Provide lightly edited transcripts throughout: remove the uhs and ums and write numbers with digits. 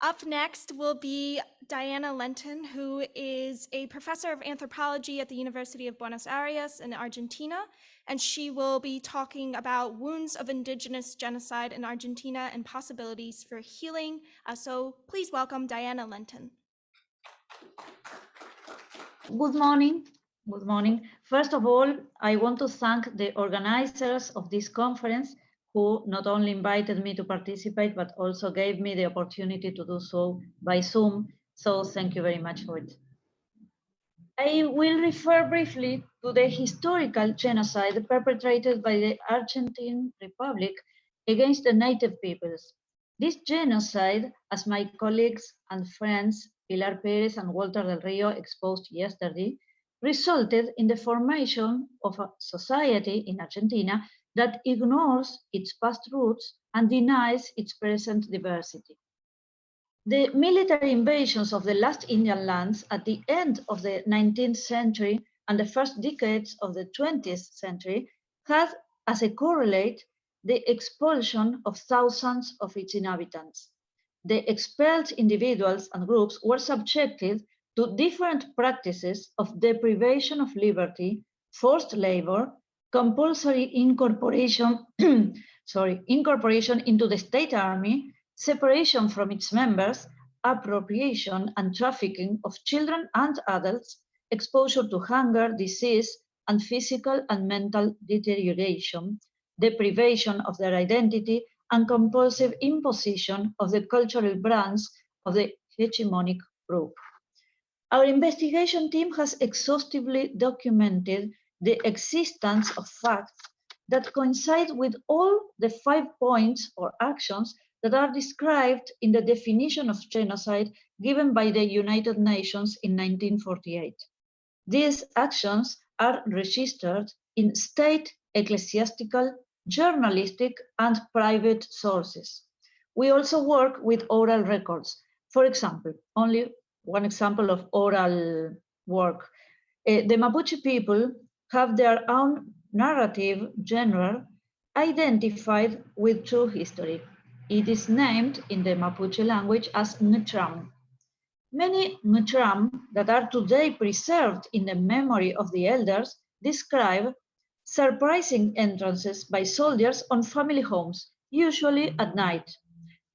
Up next will be Diana Lenton, who is a professor of anthropology at the University of Buenos Aires in Argentina, and she will be talking about wounds of indigenous genocide in Argentina and possibilities for healing. So please welcome Diana Lenton. Good morning. Good morning. First of all, I want to thank the organizers of this conference who not only invited me to participate, but also gave me the opportunity to do so by Zoom. So thank you very much for it. I will refer briefly to the historical genocide perpetrated by the Argentine Republic against the native peoples. This genocide, as my colleagues and friends Pilar Perez and Walter del Rio exposed yesterday, resulted in the formation of a society in Argentina that ignores its past roots and denies its present diversity. The military invasions of the last Indian lands at the end of the 19th century and the first decades of the 20th century had as a correlate the expulsion of thousands of its inhabitants. The expelled individuals and groups were subjected to different practices of deprivation of liberty, forced labor, compulsory incorporation, incorporation into the state army, separation from its members, appropriation and trafficking of children and adults, exposure to hunger, disease, and physical and mental deterioration, deprivation of their identity, and compulsive imposition of the cultural brands of the hegemonic group. Our investigation team has exhaustively documented the existence of facts that coincide with all the 5 points or actions that are described in the definition of genocide given by the United Nations in 1948. These actions are registered in state, ecclesiastical, journalistic, and private sources. We also work with oral records. For example, only one example of oral work. The Mapuche people have their own narrative genre identified with true history. It is named in the Mapuche language as Ngtram. Many Ngtram that are today preserved in the memory of the elders describe surprising entrances by soldiers on family homes, usually at night.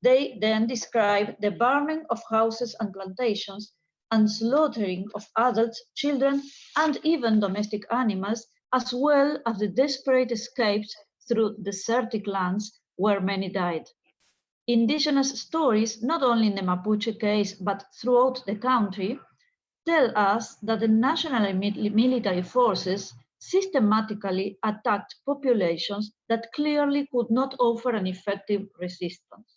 They then describe the burning of houses and plantations and slaughtering of adults, children, and even domestic animals, as well as the desperate escapes through desertic lands where many died. Indigenous stories, not only in the Mapuche case, but throughout the country, tell us that the national military forces systematically attacked populations that clearly could not offer an effective resistance.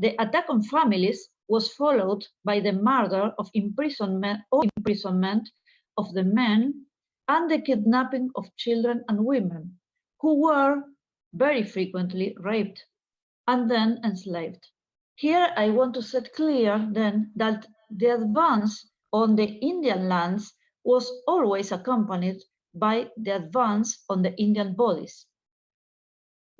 The attack on families was followed by the murder of imprisonment of the men and the kidnapping of children and women, who were very frequently raped and then enslaved. Here I want to set clear then that the advance on the Indian lands was always accompanied by the advance on the Indian bodies.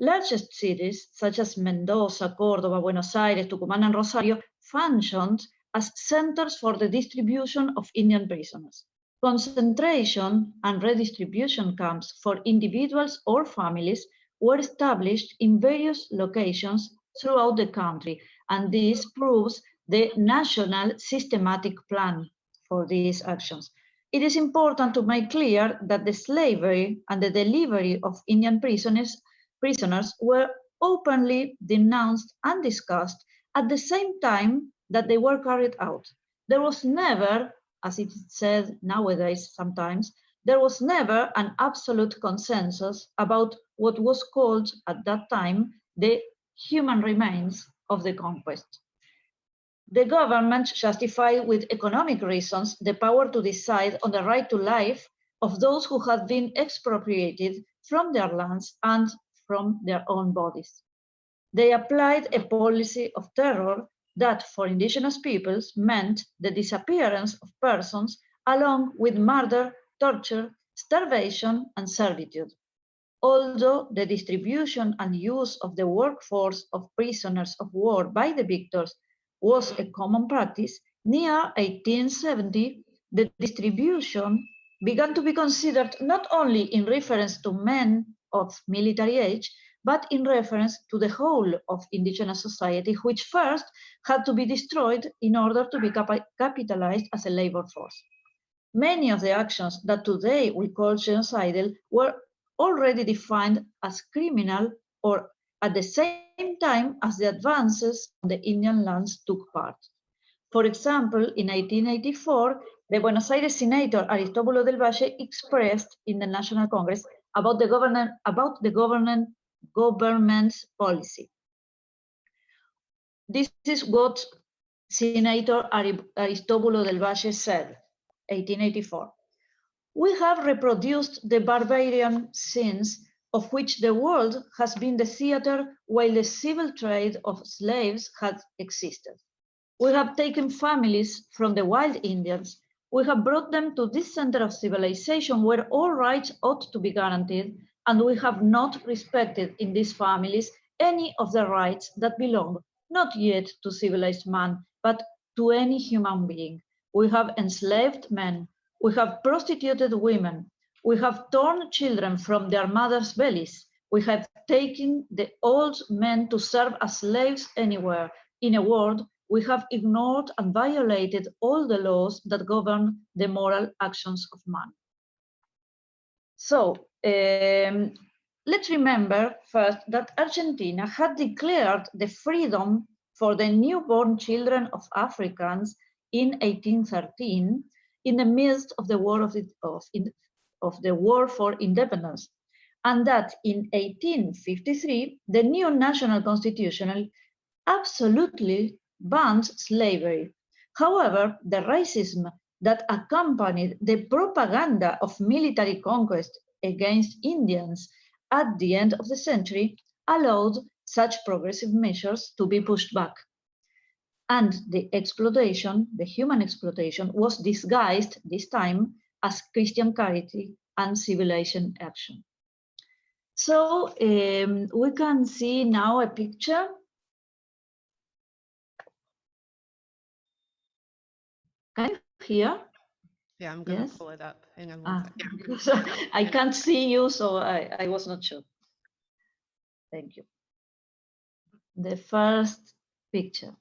Largest cities such as Mendoza, Córdoba, Buenos Aires, Tucumán, and Rosario functioned as centers for the distribution of Indian prisoners. Concentration and redistribution camps for individuals or families were established in various locations throughout the country, and this proves the national systematic plan for these actions. It is important to make clear that the slavery and the delivery of Indian prisoners were openly denounced and discussed at the same time that they were carried out. There was never, as it is said nowadays sometimes, there was never an absolute consensus about what was called at that time the human remains of the conquest. The government justified with economic reasons the power to decide on the right to life of those who had been expropriated from their lands and from their own bodies. They applied a policy of terror that for indigenous peoples meant the disappearance of persons along with murder, torture, starvation, and servitude. Although the distribution and use of the workforce of prisoners of war by the victors was a common practice, near 1870, the distribution began to be considered not only in reference to men of military age, but in reference to the whole of indigenous society, which first had to be destroyed in order to be capitalized as a labor force. Many of the actions that today we call genocidal were already defined as criminal or at the same time as the advances on the Indian lands took part. For example, in 1884, the Buenos Aires senator Aristóbulo del Valle expressed in the National Congress about the government's policy. This is what Senator Aristóbulo del Valle said, 1884. We have reproduced the barbarian scenes of which the world has been the theater while the civil trade of slaves had existed. We have taken families from the wild Indians. We have brought them to this center of civilization where all rights ought to be guaranteed, and we have not respected in these families any of the rights that belong not yet to civilized man, but to any human being. We have enslaved men. We have prostituted women. We have torn children from their mothers' bellies. We have taken the old men to serve as slaves anywhere. In a word, we have ignored and violated all the laws that govern the moral actions of man. So let's remember first that Argentina had declared the freedom for the newborn children of Africans in 1813 in the midst of the war the war for independence, and that in 1853 the new national constitution absolutely banned slavery. However, the racism that accompanied the propaganda of military conquest against Indians at the end of the century allowed such progressive measures to be pushed back. And the exploitation, the human exploitation, was disguised this time as Christian charity and civilization action. So we can see now a picture. Can you hear? Yeah, I'm going to pull it up. Hang on one second. I can't see you, so I was not sure. Thank you. The first picture.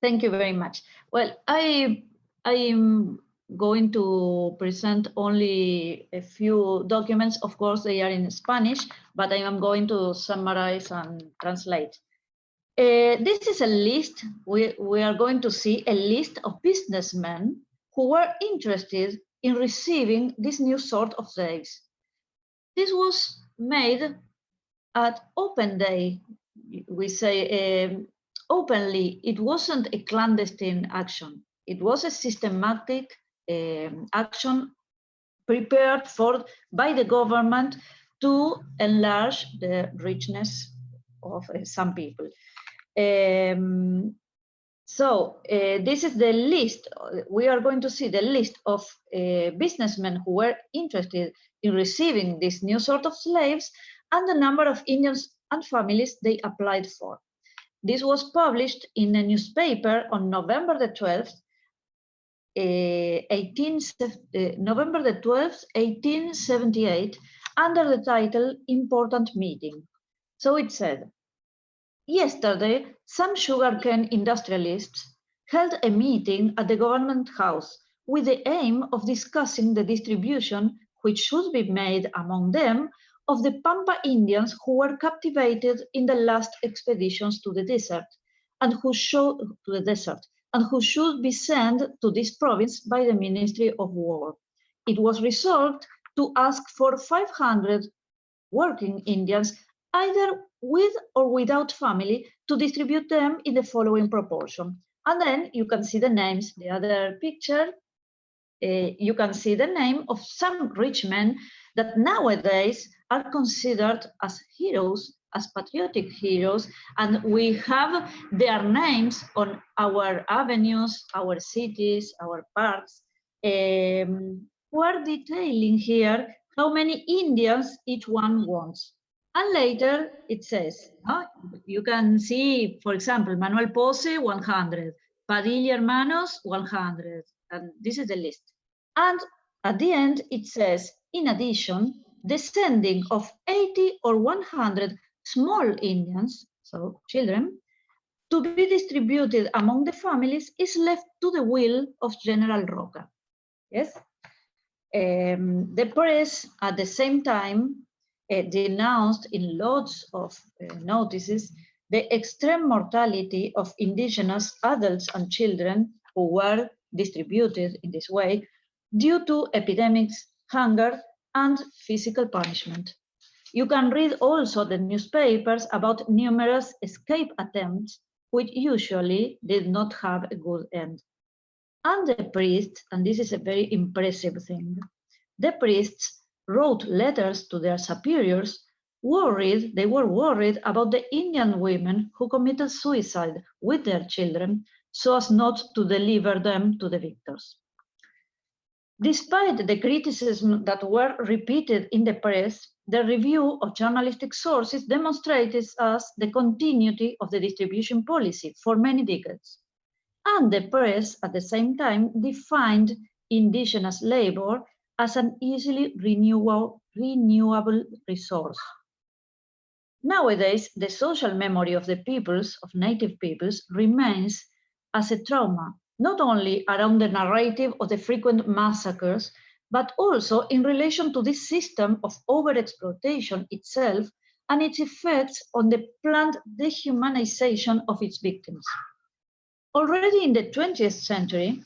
Thank you very much. Well, I am going to present only a few documents. Of course, they are in Spanish, but I am going to summarize and translate. This is a list. We are going to see a list of businessmen who were interested in receiving this new sort of slaves. This was made at open day. We say openly. It wasn't a clandestine action. It was a systematic action prepared by the government to enlarge the richness of some people. This is the list. We are going to see the list of businessmen who were interested in receiving this new sort of slaves and the number of Indians and families they applied for. This was published in a newspaper on November the 12th, 1878, under the title Important Meeting. So it said, yesterday, some sugarcane industrialists held a meeting at the government house with the aim of discussing the distribution which should be made among them of the Pampa Indians who were captivated in the last expeditions to the desert and who should be sent to this province by the Ministry of War. It was resolved to ask for 500 working Indians, either with or without family, to distribute them in the following proportion. And then you can see the names, the other picture, you can see the name of some rich men that nowadays are considered as heroes, as patriotic heroes, and we have their names on our avenues, our cities, our parks. We're detailing here how many Indians each one wants. And later it says, you can see, for example, Manuel Pose, 100, Padilla Hermanos, 100, and this is the list. And at the end, it says, in addition, the sending of 80 or 100 small Indians, so children, to be distributed among the families is left to the will of General Roca. Yes? The press, at the same time, denounced in lots of notices the extreme mortality of indigenous adults and children who were distributed in this way due to epidemics, hunger, and physical punishment. You can read also the newspapers about numerous escape attempts, which usually did not have a good end. And the priests, and this is a very impressive thing, the priests wrote letters to their superiors they were worried about the Indian women who committed suicide with their children so as not to deliver them to the victors. Despite the criticism that were repeated in the press, the review of journalistic sources demonstrated us the continuity of the distribution policy for many decades. And the press, at the same time, defined indigenous labor as an easily renewable resource. Nowadays, the social memory of the peoples, of native peoples, remains as a trauma, not only around the narrative of the frequent massacres, but also in relation to this system of overexploitation itself and its effects on the planned dehumanization of its victims. Already in the 20th century,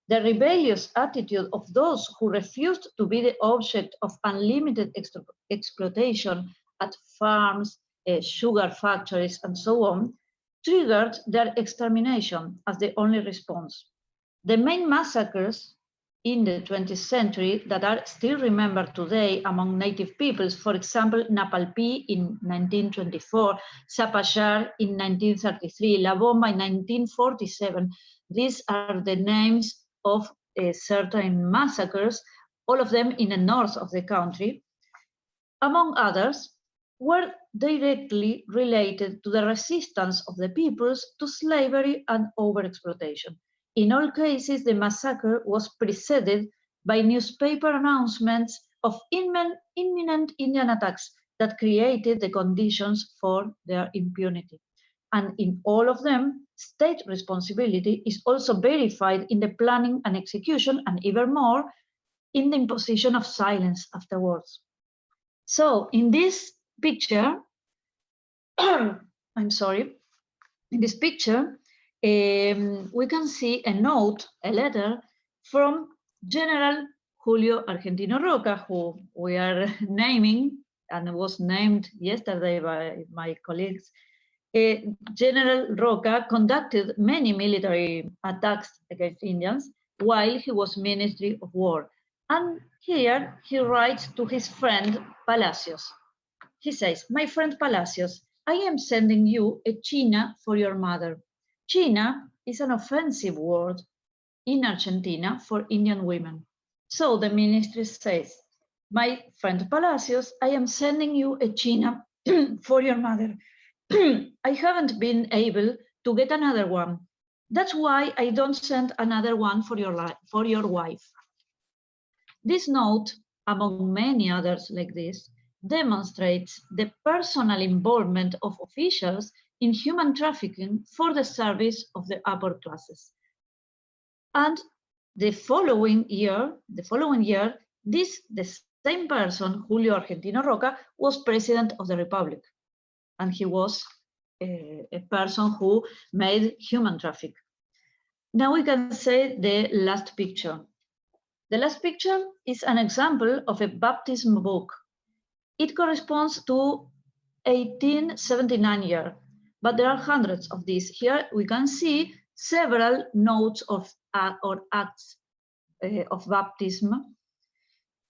the rebellious attitude of those who refused to be the object of unlimited exploitation at farms, sugar factories, and so on, triggered their extermination as the only response. The main massacres in the 20th century that are still remembered today among native peoples, for example, Napalpí in 1924, Sapachar in 1933, La Bomba in 1947, these are the names of certain massacres, all of them in the north of the country, among others, were directly related to the resistance of the peoples to slavery and overexploitation. In all cases, the massacre was preceded by newspaper announcements of imminent Indian attacks that created the conditions for their impunity. And in all of them, state responsibility is also verified in the planning and execution, and even more, in the imposition of silence afterwards. So in this picture, I'm sorry, in this picture, we can see a note, a letter from General Julio Argentino Roca, who we are naming and was named yesterday by my colleagues. General Roca conducted many military attacks against Indians while he was Ministry of War. And here he writes to his friend Palacios. He says, "My friend Palacios, I am sending you a china for your mother." China is an offensive word in Argentina for Indian women. So the ministry says, "My friend Palacios, I am sending you a china for your mother. I haven't been able to get another one. That's why I don't send another one for your wife." This note, among many others like this, demonstrates the personal involvement of officials in human trafficking for the service of the upper classes. And the following year, the same person, Julio Argentino Roca, was president of the Republic. And he was a person who made human traffic. Now we can say the last picture. The last picture is an example of a baptism book. It corresponds to 1879 year, but there are hundreds of these. Here we can see several notes of or acts of baptism,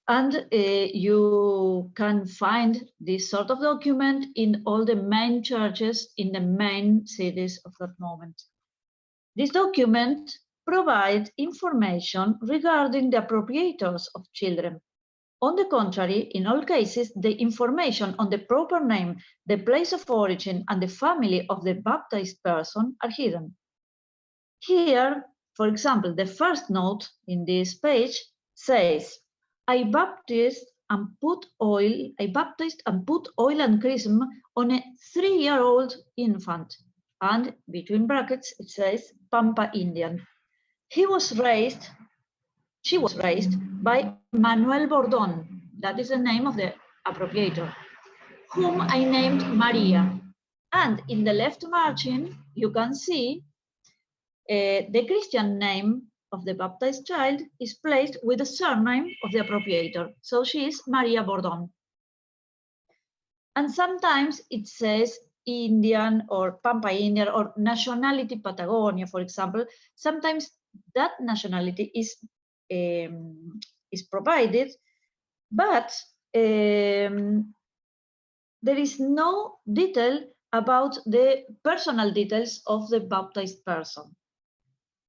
and you can find this sort of document in all the main churches in the main cities of that moment. This document provides information regarding the appropriators of children. On the contrary, in all cases, the information on the proper name, the place of origin, and the family of the baptized person are hidden. Here, for example, the first note in this page says, I baptized and put oil and chrism on a 3-year-old infant. And between brackets, it says Pampa Indian. She was raised by Manuel Bordón, that is the name of the appropriator, whom I named Maria. And in the left margin, you can see the Christian name of the baptized child is placed with the surname of the appropriator. So she is Maria Bordón. And sometimes it says Indian or Pampa Indian or nationality Patagonia, for example. Sometimes that nationality is provided, but there is no detail about the personal details of the baptized person.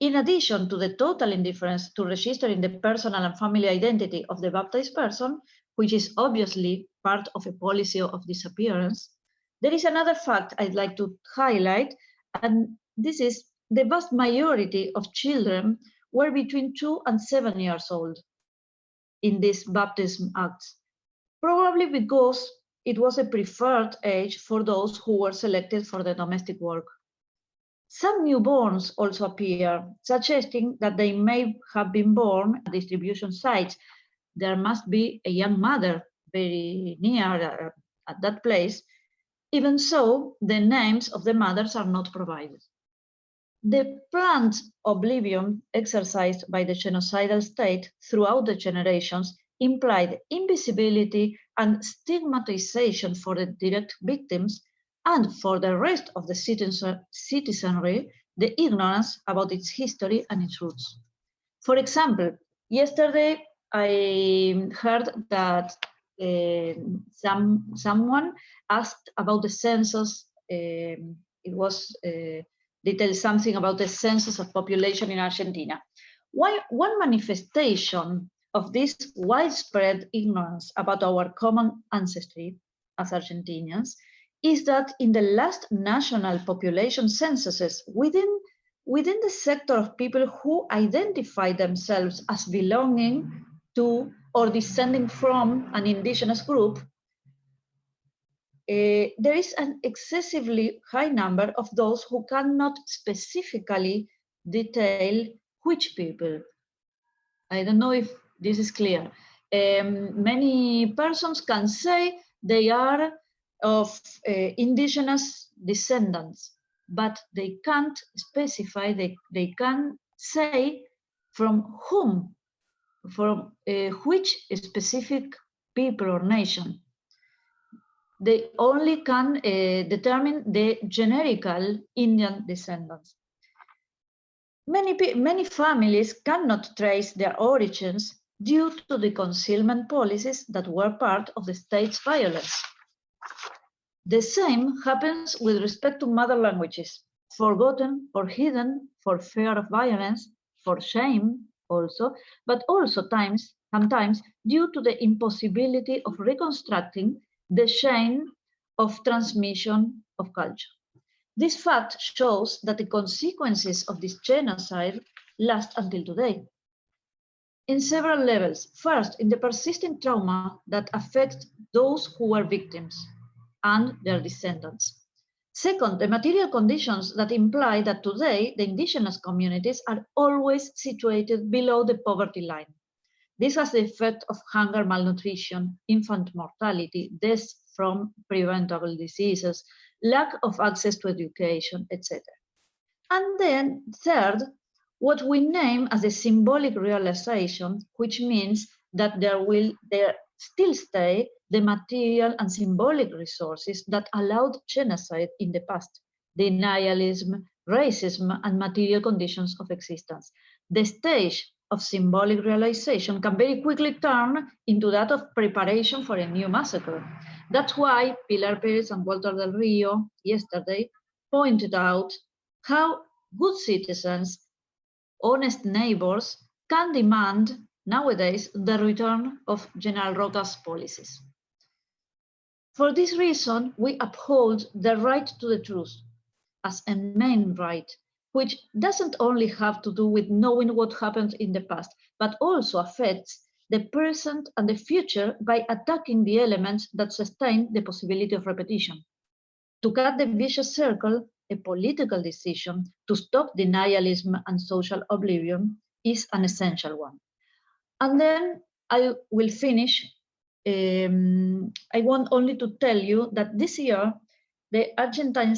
In addition to the total indifference to registering the personal and family identity of the baptized person, which is obviously part of a policy of disappearance, there is another fact I'd like to highlight, and this is the vast majority of children were between 2 and 7 years old in these baptism acts, probably because it was a preferred age for those who were selected for the domestic work. Some newborns also appear, suggesting that they may have been born at distribution sites. There must be a young mother very near at that place. Even so, the names of the mothers are not provided. The planned oblivion exercised by the genocidal state throughout the generations implied invisibility and stigmatization for the direct victims, and for the rest of the citizenry, the ignorance about its history and its roots. For example, yesterday I heard that someone asked about the census. It was detailed something about the census of population in Argentina. One manifestation of this widespread ignorance about our common ancestry as Argentinians is that in the last national population censuses within the sector of people who identify themselves as belonging to or descending from an indigenous group, there is an excessively high number of those who cannot specifically detail which people. I don't know if this is clear. Many persons can say they are of indigenous descendants, but they can't specify, they can say from whom, from which specific people or nation. They only can determine the generical Indian descendants. Many families cannot trace their origins due to the concealment policies that were part of the state's violence. The same happens with respect to mother languages, forgotten or hidden for fear of violence, for shame also, but also sometimes due to the impossibility of reconstructing the chain of transmission of culture. This fact shows that the consequences of this genocide last until today. In several levels. First, in the persistent trauma that affects those who were victims and their descendants. Second, the material conditions that imply that today the indigenous communities are always situated below the poverty line. This has the effect of hunger, malnutrition, infant mortality, deaths from preventable diseases, lack of access to education, etc. And then third, what we name as a symbolic realization, which means that there still stay the material and symbolic resources that allowed genocide in the past, denialism, racism, and material conditions of existence. The stage of symbolic realization can very quickly turn into that of preparation for a new massacre. That's why Pilar Pérez and Walter del Rio yesterday pointed out how good citizens, honest neighbors, can demand nowadays the return of General Roca's policies. For this reason, we uphold the right to the truth as a main right, which doesn't only have to do with knowing what happened in the past, but also affects the present and the future by attacking the elements that sustain the possibility of repetition. To cut the vicious circle, a political decision to stop denialism and social oblivion is an essential one. And then I will finish. I want only to tell you that this year, the Argentine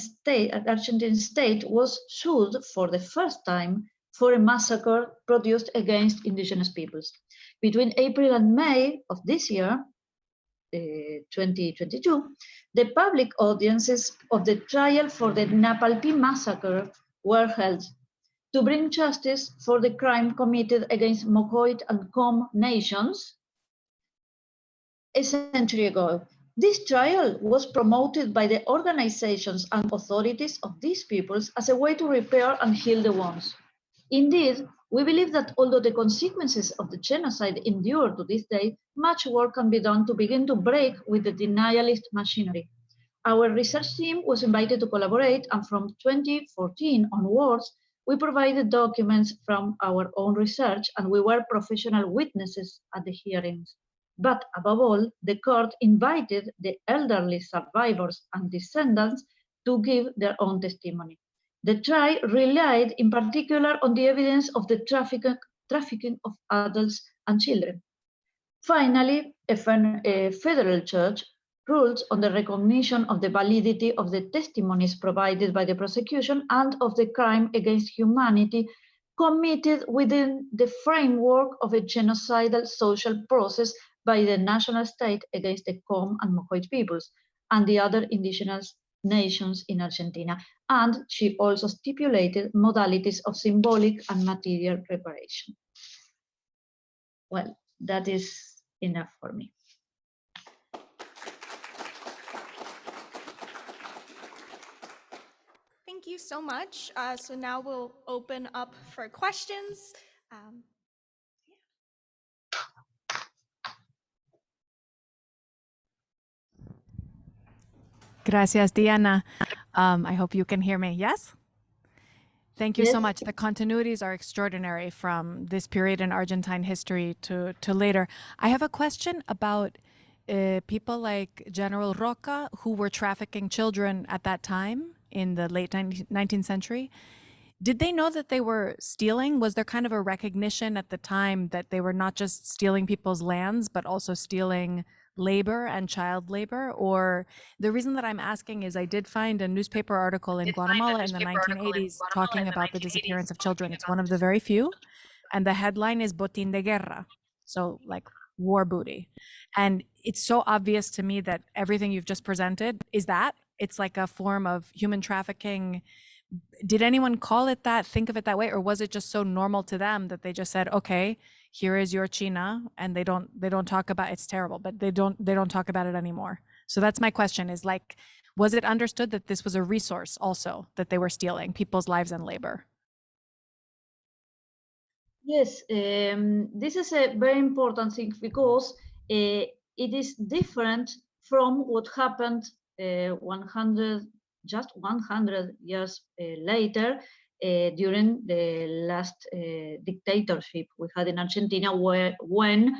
state was sued for the first time for a massacre produced against indigenous peoples. Between April and May of this year, 2022, the public audiences of the trial for the Napalpí massacre were held to bring justice for the crime committed against Mocoit and Com nations a century ago. This trial was promoted by the organizations and authorities of these peoples as a way to repair and heal the wounds. Indeed, we believe that although the consequences of the genocide endure to this day, much work can be done to begin to break with the denialist machinery. Our research team was invited to collaborate, and from 2014 onwards, we provided documents from our own research, and we were professional witnesses at the hearings. But above all, the court invited the elderly survivors and descendants to give their own testimony. The trial relied in particular on the evidence of the trafficking of adults and children. Finally, a federal judge ruled on the recognition of the validity of the testimonies provided by the prosecution and of the crime against humanity committed within the framework of a genocidal social process by the national state against the Com and Mocoit peoples and the other indigenous nations in Argentina. And she also stipulated modalities of symbolic and material reparation. Well, that is enough for me. Thank you so much. So now we'll open up for questions. Gracias, Diana. I hope you can hear me. Yes? Thank you so much. The continuities are extraordinary from this period in Argentine history to later. I have a question about people like General Roca, who were trafficking children at that time in the late 19th century. Did they know that they were stealing? Was there kind of a recognition at the time that they were not just stealing people's lands, but also stealing labor and child labor? Or the reason that I'm asking is I did find a newspaper article in Guatemala in the 1980s talking about the disappearance of children. It's one of the very few. And the headline is Botín de Guerra. So like war booty. And it's so obvious to me that everything you've just presented is that. It's like a form of human trafficking. Did anyone call it that, think of it that way? Or was it just so normal to them that they just said, okay, here is your China, and they don't talk about, it's terrible, but they don't talk about it anymore. So that's my question, is like, was it understood that this was a resource also, that they were stealing people's lives and labor? Yes, this is a very important thing because it is different from what happened 100 years later during the last dictatorship we had in Argentina, when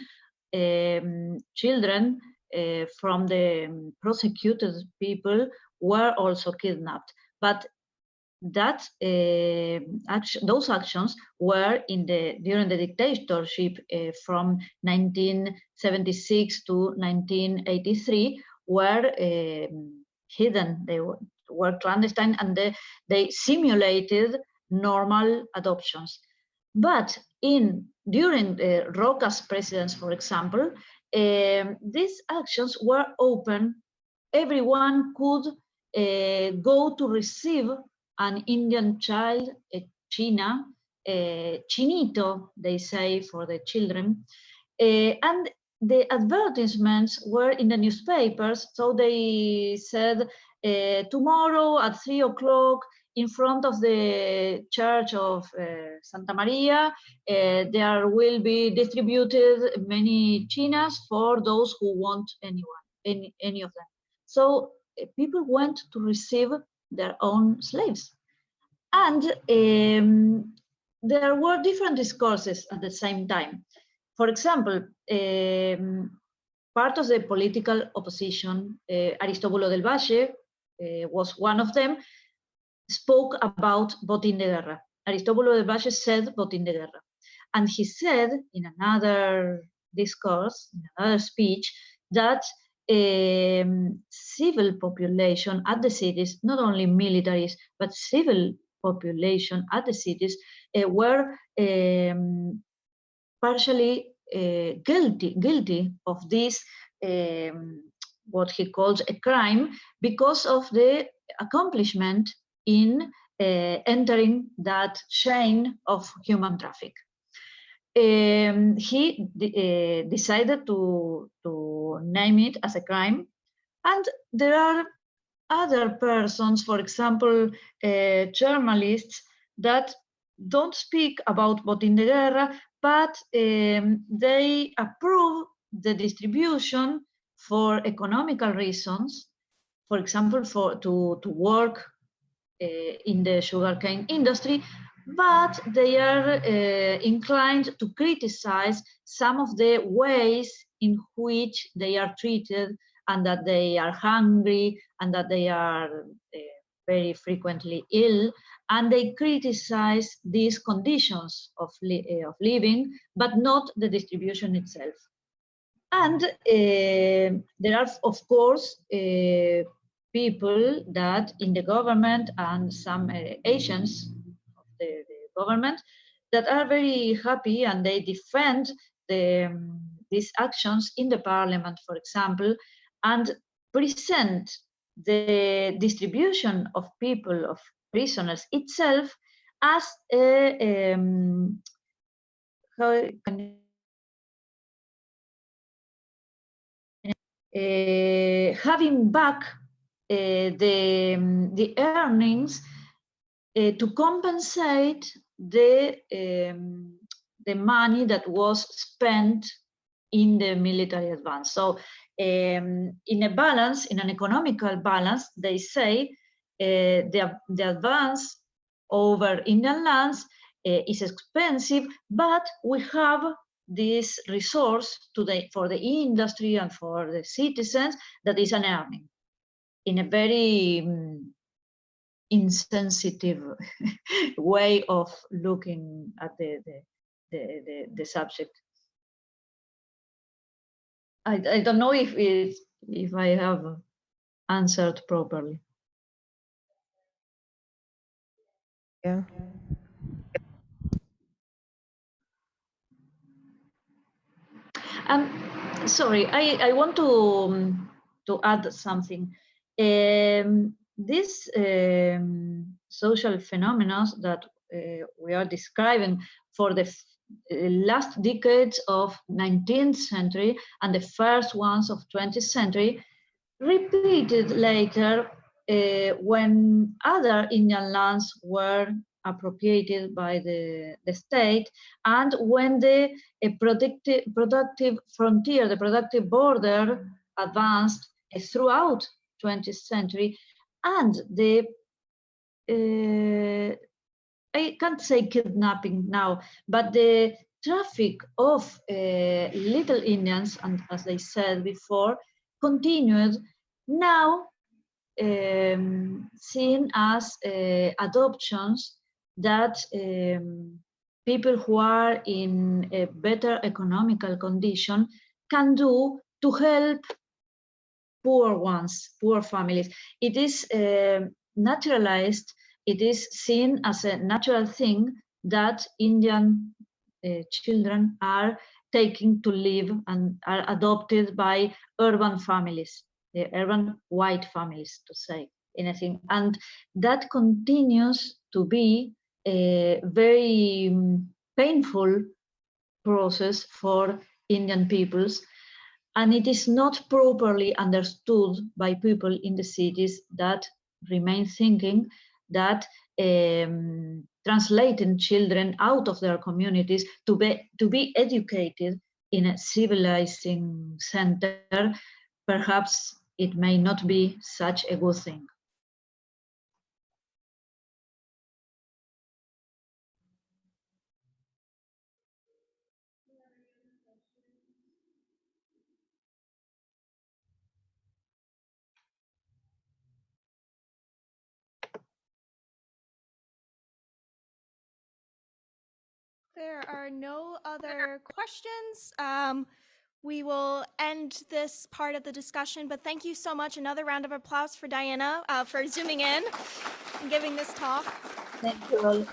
children from the prosecuted people were also kidnapped. But that those actions were during the dictatorship from 1976 to 1983 were hidden. They were clandestine, and they simulated normal adoptions. But during Roca's presidency, for example, these actions were open. Everyone could go to receive an Indian child, a China, chinito, they say for the children. And the advertisements were in the newspapers, so they said, tomorrow at 3 o'clock in front of the church of Santa Maria, there will be distributed many chinas for those who want any of them. So people went to receive their own slaves. And there were different discourses at the same time. For example, part of the political opposition, Aristóbulo del Valle was one of them, spoke about botín de guerra. Aristóbulo del Valle said botín de guerra. And he said in another discourse, in another speech, that civil population at the cities, not only militaries, but civil population at the cities were partially guilty of this, what he calls a crime, because of the accomplishment in entering that chain of human traffic. He decided to name it as a crime, and there are other persons, for example, journalists, that don't speak about botín de guerra, but they approve the distribution for economical reasons, for example, to work in the sugarcane industry, but they are inclined to criticize some of the ways in which they are treated, and that they are hungry, and that they are very frequently ill, and they criticize these conditions of living, but not the distribution itself. And there are, of course, people that in the government and some agents of the government that are very happy, and they defend these actions in the parliament, for example, and present the distribution of people, of prisoners itself, as a having back the earnings to compensate the money that was spent in the military advance. So in a balance, in an economical balance, they say the advance over Indian lands is expensive, but we have this resource for the industry and for the citizens that is an earning, in a very insensitive way of looking at the subject. I don't know if I have answered properly. Yeah. Sorry, I want to add something. These social phenomena that we are describing for the last decades of 19th century and the first ones of 20th century repeated later when other Indian lands were appropriated by the state, and when the productive frontier, the productive border advanced throughout 20th century, and the I can't say kidnapping now, but the traffic of little Indians, and as I said before, continued, now seen as adoptions that people who are in a better economical condition can do to help poor ones, poor families. It is naturalized, it is seen as a natural thing that Indian children are taking to live and are adopted by urban families, the urban white families, to say anything. And that continues to be a very painful process for Indian peoples, and it is not properly understood by people in the cities that remain thinking that translating children out of their communities to be educated in a civilizing center, perhaps it may not be such a good thing. There are no other questions. We will end this part of the discussion, but thank you so much. Another round of applause for Diana for zooming in and giving this talk. Thank you all.